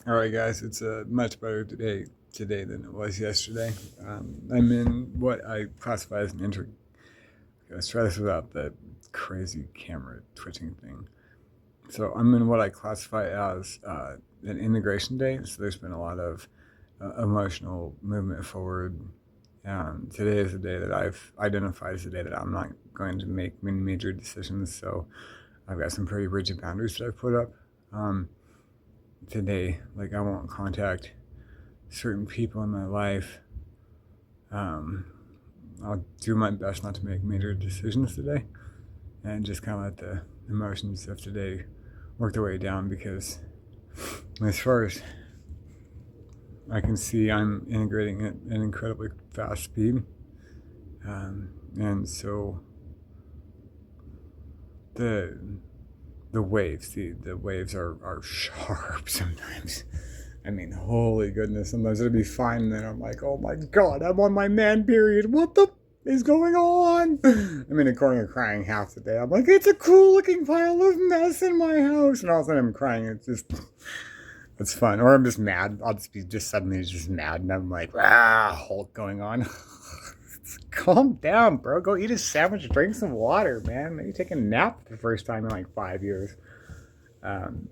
All right, guys, it's much better today than it was yesterday. I'm in what I classify as an intro. Let's try this without the crazy camera twitching thing. So I'm in what I classify as an integration day. So there's been a lot of emotional movement forward. Today is a day that I've identified as a day that I'm not going to make many major decisions. So I've got some pretty rigid boundaries that I've put up. Um, Today, like I won't contact certain people in my life. Um, I'll do my best not to make major decisions today and just kind of let the emotions of today work their way down because, as far as I can see, I'm integrating at an incredibly fast speed. And so the the waves are sharp sometimes. I mean, holy goodness, sometimes it'll be fine, and then I'm like, oh my god, I'm on my man period. What the is going on? I'm in a corner crying half the day. I'm like, it's a cool looking pile of mess in my house. And all of a sudden I'm crying. It's fun. Or I'm just mad. I'll just be just suddenly just mad. And I'm like, Hulk going on. Calm down, bro. Go eat a sandwich, drink some water, man. Maybe take a nap for the first time in like 5 years. Um,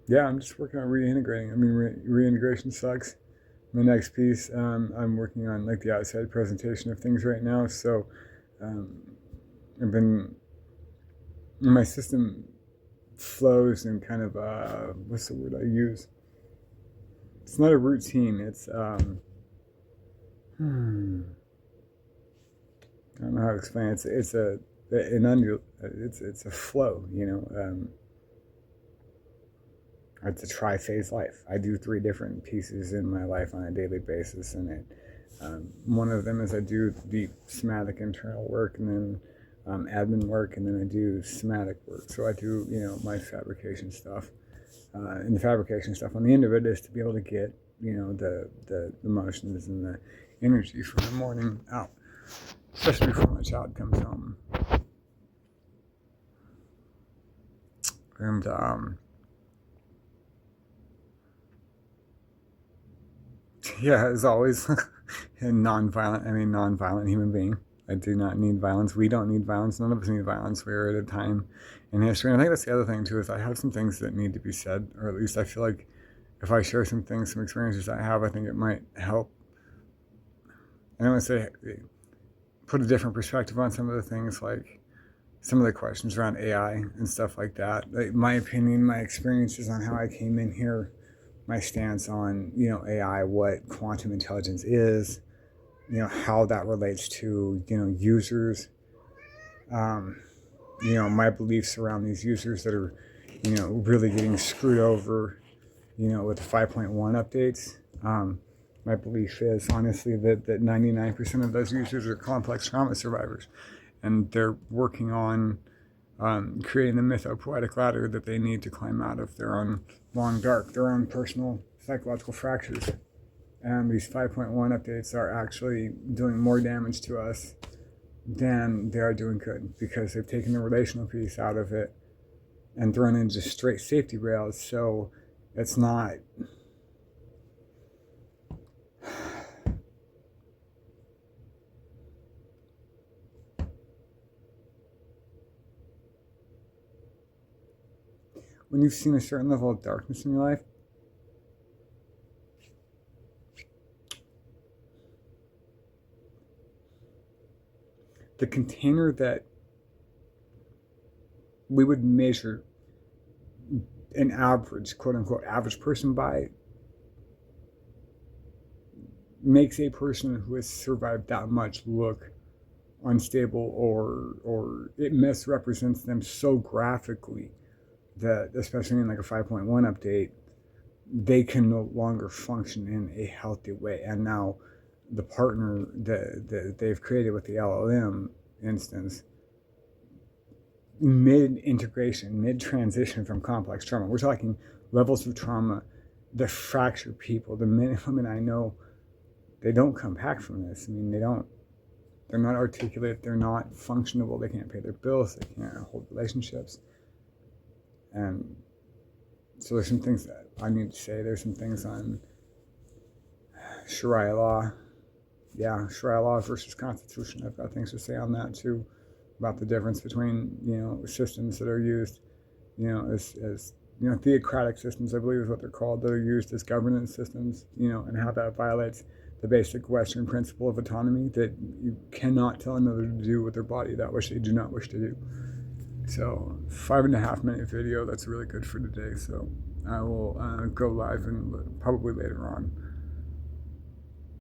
yeah, I'm just working on reintegrating. I mean, reintegration sucks. My next piece, I'm working on like the outside presentation of things right now. So um, I've been my system flows in kind of what's the word I use? It's not a routine. It's I don't know how to explain it. It's a an under it's a flow. It's a tri-phase life. I do three different pieces in my life on a daily basis, and one of them is I do deep somatic internal work, and then admin work, and then I do somatic work. So I do my fabrication stuff, and the fabrication stuff on the end of it is to be able to get the emotions and the energy from the morning out, especially before my child comes home, and yeah, as always, a non-violent human being. I do not need violence. We don't need violence. None of us need violence. We're at a time in history. And I think that's the other thing, too, is I have some things that need to be said, or at least I feel like if I share some things, some experiences I have, I think it might help. And I want to say, put a different perspective on some of the things, like some of the questions around AI and stuff like that. Like my opinion, my experiences on how I came in here, my stance on AI, what quantum intelligence is, how that relates to users, um, my beliefs around these users that are really getting screwed over with the 5.1 updates. My belief is honestly that 99% of those users are complex trauma survivors, and they're working on creating the mythopoetic ladder that they need to climb out of their own long dark, their own personal psychological fractures. And these 5.1 updates are actually doing more damage to us than they are doing good, because they've taken the relational piece out of it and thrown in just straight safety rails. So it's not. When you've seen a certain level of darkness in your life, the container that we would measure an average, quote unquote, average person by makes a person who has survived that much look unstable, or it misrepresents them so graphically that, especially in like a 5.1 update, they can no longer function in a healthy way. And now the partner that they've created with the LLM instance, mid integration, mid transition from complex trauma, we're talking levels of trauma that fracture people. The men and women I know, they don't come back from this. I mean, they're not articulate, they're not functionable, they can't pay their bills, they can't hold relationships. And so there's some things that I need to say. There's some things on Sharia law. Yeah, Sharia law versus Constitution. I've got things to say on that too, about the difference between, systems that are used, as theocratic systems, I believe is what they're called, that are used as governance systems, and how that violates the basic Western principle of autonomy, that you cannot tell another to do with their body that which they do not wish to do. So 5.5 minute video, that's really good for today. So I will go live and probably later on.